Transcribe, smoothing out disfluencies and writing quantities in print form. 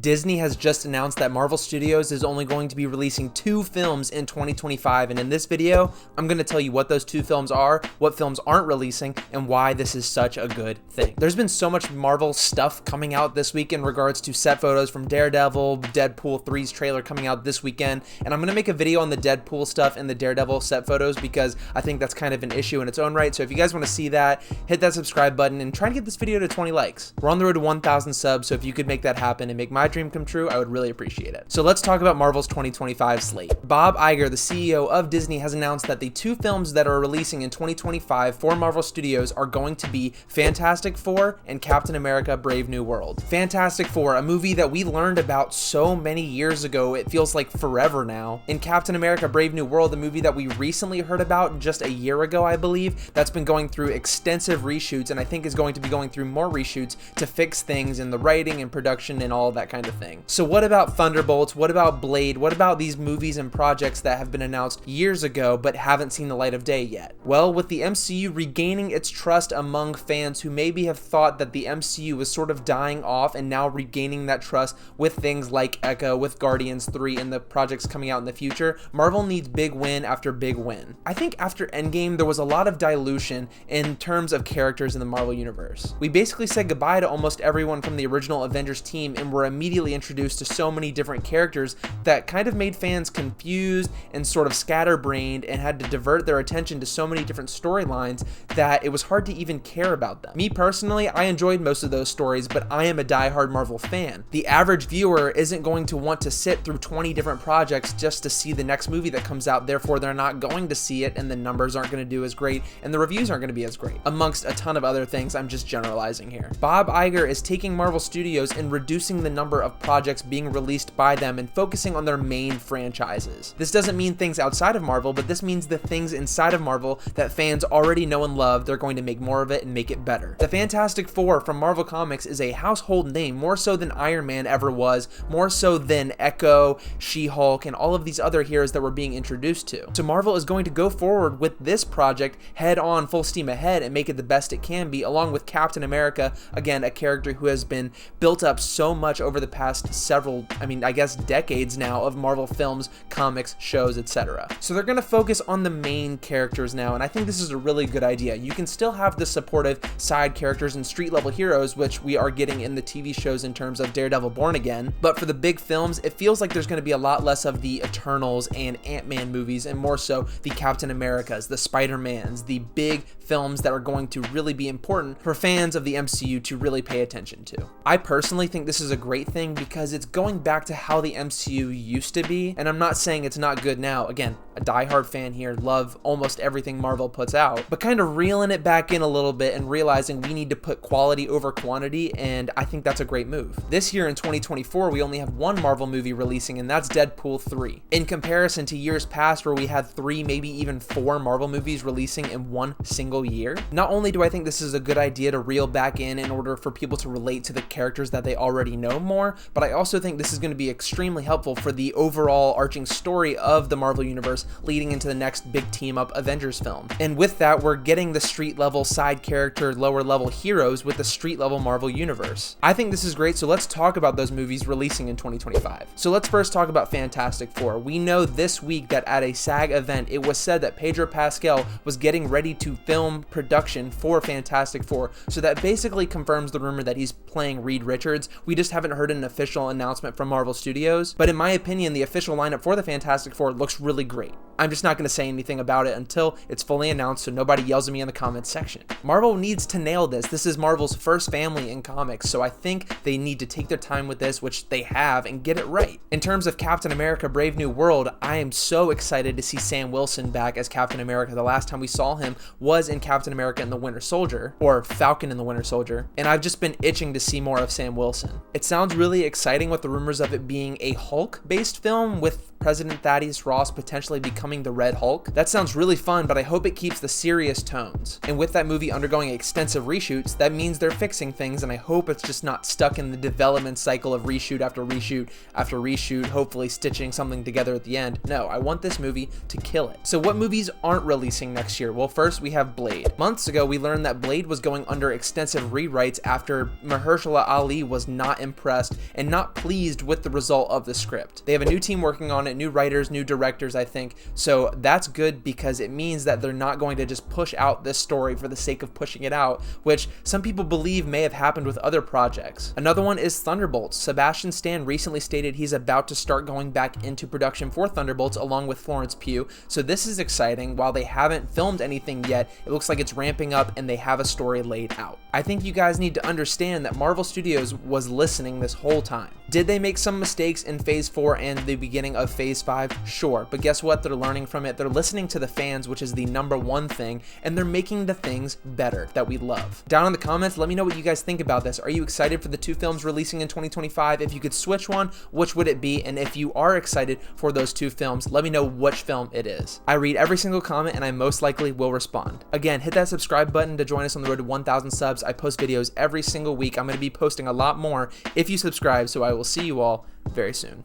Disney has just announced that Marvel Studios is only going to be releasing 2 films in 2025, and in this video, I'm going to tell you what those 2 films are, what films aren't releasing, and why this is such a good thing. There's been so much Marvel stuff coming out this week in regards to set photos from Daredevil, Deadpool 3's trailer coming out this weekend, and I'm going to make a video on the Deadpool stuff and the Daredevil set photos because I think that's kind of an issue in its own right. So if you guys want to see that, hit that subscribe button and try to get this video to 20 likes. We're on the road to 1,000 subs, so if you could make that happen and make my dream come true, I would really appreciate it. So let's talk about Marvel's 2025 slate. Bob Iger, the CEO of Disney, has announced that the 2 films that are releasing in 2025 for Marvel Studios are going to be Fantastic Four and Captain America: Brave New World. Fantastic Four, a movie that we learned about so many years ago, it feels like forever now. In Captain America: Brave New World, a movie that we recently heard about just a year ago, I believe, that's been going through extensive reshoots and I think is going to be going through more reshoots to fix things in the writing and production and all that kind of thing. So what about Thunderbolts? What about Blade? What about these movies and projects that have been announced years ago but haven't seen the light of day yet? Well, with the MCU regaining its trust among fans who maybe have thought that the MCU was sort of dying off and now regaining that trust with things like Echo, with Guardians 3 and the projects coming out in the future, Marvel needs big win after big win. I think after Endgame, there was a lot of dilution in terms of characters in the Marvel Universe. We basically said goodbye to almost everyone from the original Avengers team and were immediately introduced to so many different characters that kind of made fans confused and sort of scatterbrained and had to divert their attention to so many different storylines that it was hard to even care about them. Me personally, I enjoyed most of those stories, but I am a diehard Marvel fan. The average viewer isn't going to want to sit through 20 different projects just to see the next movie that comes out, therefore they're not going to see it and the numbers aren't going to do as great and the reviews aren't going to be as great, amongst a ton of other things. I'm just generalizing here. Bob Iger is taking Marvel Studios and reducing the number of projects being released by them and focusing on their main franchises. This doesn't mean things outside of Marvel, but this means the things inside of Marvel that fans already know and love, they're going to make more of it and make it better. The Fantastic Four from Marvel Comics is a household name, more so than Iron Man ever was, more so than Echo, She-Hulk, and all of these other heroes that we're being introduced to. So Marvel is going to go forward with this project head on, full steam ahead, and make it the best it can be, along with Captain America, again, a character who has been built up so much over the past several, I guess decades now of Marvel films, comics, shows, etc. So they're going to focus on the main characters now, and I think this is a really good idea. You can still have the supportive side characters and street level heroes, which we are getting in the TV shows in terms of Daredevil Born Again, but for the big films, it feels like there's going to be a lot less of the Eternals and Ant-Man movies and more so the Captain Americas, the Spider-Mans, the big films that are going to really be important for fans of the MCU to really pay attention to. I personally think this is a great thing because it's going back to how the MCU used to be, and I'm not saying it's not good now. Again, a diehard fan here, love almost everything Marvel puts out, but kind of reeling it back in a little bit and realizing we need to put quality over quantity, and I think that's a great move. This year in 2024, we only have 1 Marvel movie releasing, and that's Deadpool 3. In comparison to years past where we had 3, maybe even 4 Marvel movies releasing in one single year. Not only do I think this is a good idea to reel back in order for people to relate to the characters that they already know more, but I also think this is going to be extremely helpful for the overall arching story of the Marvel Universe leading into the next big team up Avengers film. And with that, we're getting the street level side character, lower level heroes with the street level Marvel Universe. I think this is great, so let's talk about those movies releasing in 2025. So let's first talk about Fantastic Four. We know this week that at a SAG event, it was said that Pedro Pascal was getting ready to film production for Fantastic Four, so that basically confirms the rumor that he's playing Reed Richards. We just haven't heard an official announcement from Marvel Studios, but in my opinion, the official lineup for the Fantastic Four looks really great. I'm just not going to say anything about it until it's fully announced so nobody yells at me in the comments section. Marvel needs to nail this. This is Marvel's first family in comics, so I think they need to take their time with this, which they have, and get it right. In terms of Captain America: Brave New World, I am so excited to see Sam Wilson back as Captain America. The last time we saw him was in Captain America and the Winter Soldier, or Falcon and the Winter Soldier, and I've just been itching to see more of Sam Wilson. It sounds really exciting with the rumors of it being a Hulk-based film with President Thaddeus Ross potentially becoming the Red Hulk. That sounds really fun, but I hope it keeps the serious tones. And with that movie undergoing extensive reshoots, that means they're fixing things, and I hope it's just not stuck in the development cycle of reshoot after reshoot after reshoot, hopefully stitching something together at the end. No, I want this movie to kill it. So what movies aren't releasing next year? Well, first we have Blade. Months ago, we learned that Blade was going under extensive rewrites after Mahershala Ali was not impressed and not pleased with the result of the script. They have a new team working on it, new writers, new directors, I think. So that's good because it means that they're not going to just push out this story for the sake of pushing it out, which some people believe may have happened with other projects. Another one is Thunderbolts. Sebastian Stan recently stated he's about to start going back into production for Thunderbolts along with Florence Pugh. So this is exciting. While they haven't filmed anything yet, it looks like it's ramping up and they have a story laid out. I think you guys need to understand that Marvel Studios was listening this whole time. Did they make some mistakes in Phase 4 and the beginning of Phase 5? Sure, but guess what? They're learning from it. They're listening to the fans, which is the #1 thing, and they're making the things better that we love. Down in the comments, let me know what you guys think about this. Are you excited for the 2 films releasing in 2025? If you could switch one, which would it be? And if you are excited for those 2 films, let me know which film it is. I read every single comment and I most likely will respond. Again, hit that subscribe button to join us on the road to 1,000 subs. I post videos every single week. I'm going to be posting a lot more if you subscribe, so I will see you all very soon.